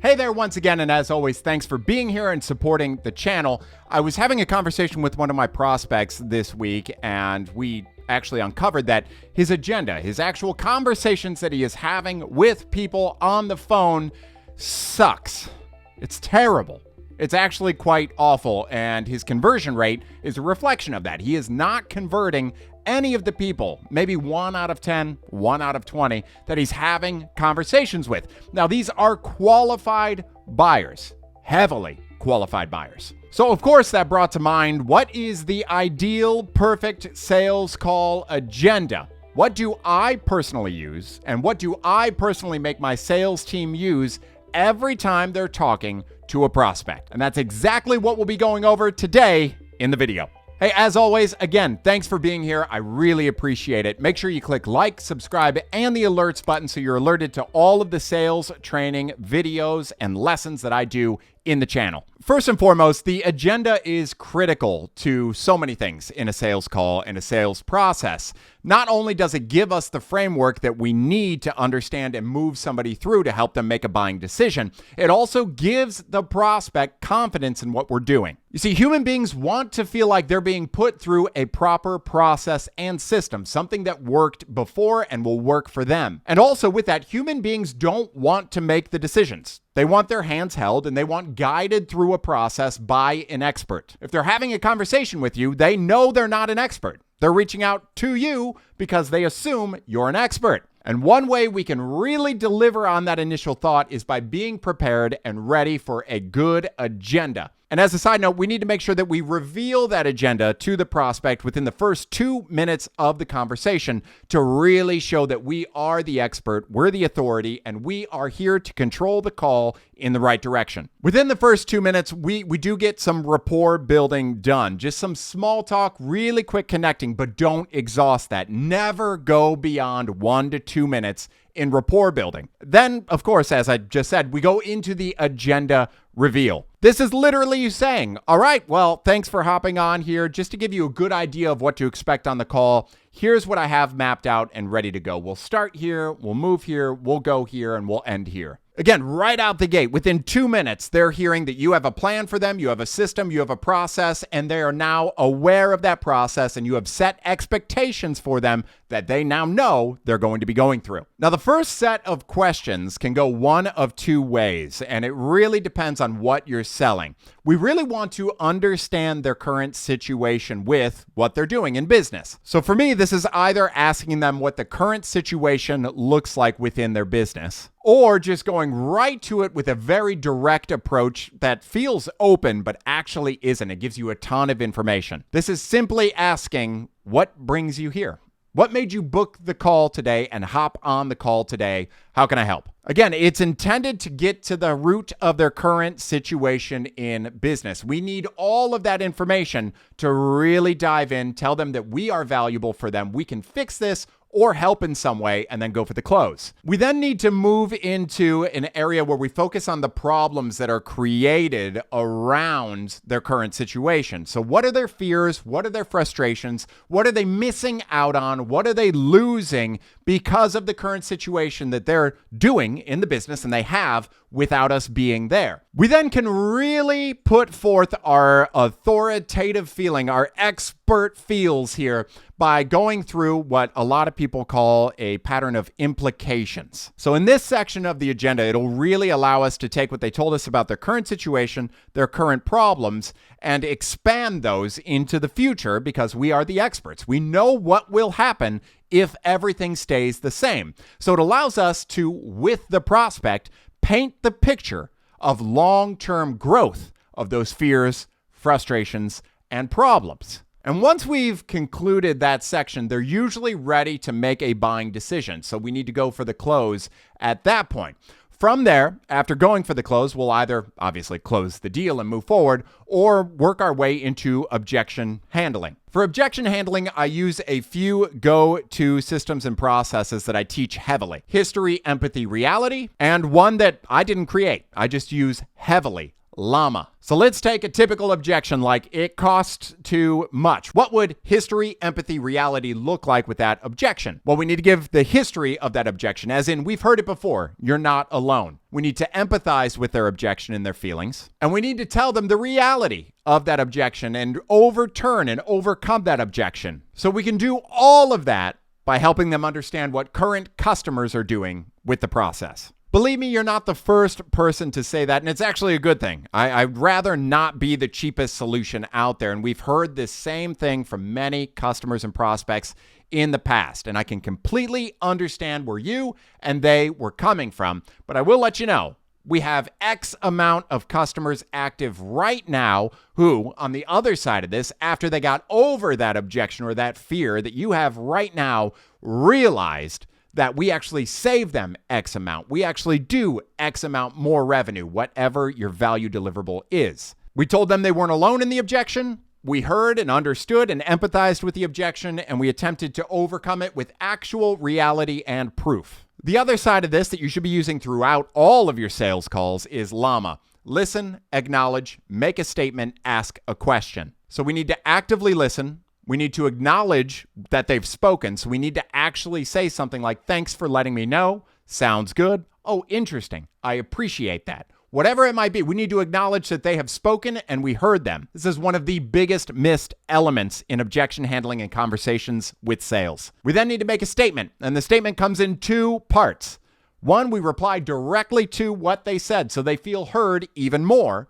Hey there once again, and as always, thanks for being here and supporting the channel. I was having a conversation with one of my prospects this week, and we actually uncovered that his agenda, his actual conversations that he is having with people on the phone sucks. It's terrible. It's actually quite awful, and his conversion rate is a reflection of that. He is not converting any of the people, maybe 1 out of 10, 1 out of 20, that he's having conversations with. Now, these are qualified buyers, heavily qualified buyers. So, of course, that brought to mind, what is the ideal, perfect sales call agenda? What do I personally use, and what do I personally make my sales team use every time they're talking to a prospect? And that's exactly what we'll be going over today in the video. Hey, as always, again, thanks for being here. I really appreciate it. Make sure you click like, subscribe, and the alerts button so you're alerted to all of the sales training videos and lessons that I do in the channel. First and foremost, the agenda is critical to so many things in a sales call and a sales process. Not only does it give us the framework that we need to understand and move somebody through to help them make a buying decision, it also gives the prospect confidence in what we're doing. You see, human beings want to feel like they're being put through a proper process and system, something that worked before and will work for them. And also with that, human beings don't want to make the decisions. They want their hands held and they want guided through a process by an expert. If they're having a conversation with you, they know they're not an expert. They're reaching out to you because they assume you're an expert. And one way we can really deliver on that initial thought is by being prepared and ready for a good agenda. And as a side note, we need to make sure that we reveal that agenda to the prospect within the first 2 minutes of the conversation to really show that we are the expert, we're the authority, and we are here to control the call in the right direction. Within the first 2 minutes, we do get some rapport building done. Just some small talk, really quick connecting, but don't exhaust that. Never go beyond 1 to 2 minutes in rapport building. Then, of course, as I just said, we go into the agenda reveal. This is literally you saying, all right, well, thanks for hopping on here. Just to give you a good idea of what to expect on the call, here's what I have mapped out and ready to go. We'll start here, we'll move here, we'll go here, and we'll end here. Again, right out the gate, within 2 minutes, they're hearing that you have a plan for them, you have a system, you have a process, and they are now aware of that process, and you have set expectations for them that they now know they're going to be going through. Now, the first set of questions can go one of two ways, and it really depends on what you're selling. We really want to understand their current situation with what they're doing in business. So for me, this is either asking them what the current situation looks like within their business, or just going right to it with a very direct approach that feels open but actually isn't. It gives you a ton of information. This is simply asking, what brings you here? What made you book the call today and hop on the call today? How can I help? Again, it's intended to get to the root of their current situation in business. We need all of that information to really dive in, tell them that we are valuable for them. We can fix this or help in some way, and then go for the close. We then need to move into an area where we focus on the problems that are created around their current situation. So what are their fears? What are their frustrations? What are they missing out on? What are they losing because of the current situation that they're doing in the business and they have without us being there? We then can really put forth our authoritative feeling, our expert feels here by going through what a lot of people call a pattern of implications. So in this section of the agenda, it'll really allow us to take what they told us about their current situation, their current problems, and expand those into the future because we are the experts. We know what will happen if everything stays the same. So it allows us to, with the prospect, paint the picture of long-term growth of those fears, frustrations, and problems. And once we've concluded that section, they're usually ready to make a buying decision. So we need to go for the close at that point. From there, after going for the close, we'll either obviously close the deal and move forward or work our way into objection handling. For objection handling, I use a few go-to systems and processes that I teach heavily. History, empathy, reality, and one that I didn't create. I just use heavily. Llama. So let's take a typical objection like it costs too much. What would history, empathy, reality look like with that objection? Well, we need to give the history of that objection, as in we've heard it before. You're not alone. We need to empathize with their objection and their feelings. And we need to tell them the reality of that objection and overturn and overcome that objection. So we can do all of that by helping them understand what current customers are doing with the process. Believe me, you're not the first person to say that, and it's actually a good thing. I'd rather not be the cheapest solution out there, and we've heard this same thing from many customers and prospects in the past, and I can completely understand where you and they were coming from, but I will let you know, we have X amount of customers active right now who, on the other side of this, after they got over that objection or that fear that you have right now, realized that we actually save them X amount. We actually do X amount more revenue, whatever your value deliverable is. We told them they weren't alone in the objection. We heard and understood and empathized with the objection, and we attempted to overcome it with actual reality and proof. The other side of this that you should be using throughout all of your sales calls is Llama. Listen, acknowledge, make a statement, ask a question. So we need to actively listen. We need to acknowledge that they've spoken. So we need to actually say something like, thanks for letting me know. Sounds good. Oh, interesting. I appreciate that. Whatever it might be, we need to acknowledge that they have spoken and we heard them. This is one of the biggest missed elements in objection handling and conversations with sales. We then need to make a statement, and the statement comes in two parts. One, we reply directly to what they said so they feel heard even more.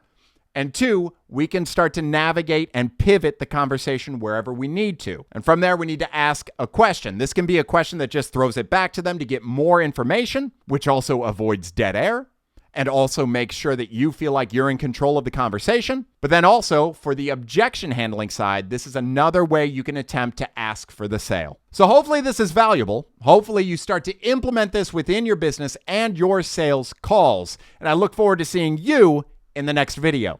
And two, we can start to navigate and pivot the conversation wherever we need to. And from there, we need to ask a question. This can be a question that just throws it back to them to get more information, which also avoids dead air and also makes sure that you feel like you're in control of the conversation. But then also for the objection handling side, this is another way you can attempt to ask for the sale. So hopefully this is valuable. Hopefully you start to implement this within your business and your sales calls. And I look forward to seeing you in the next video.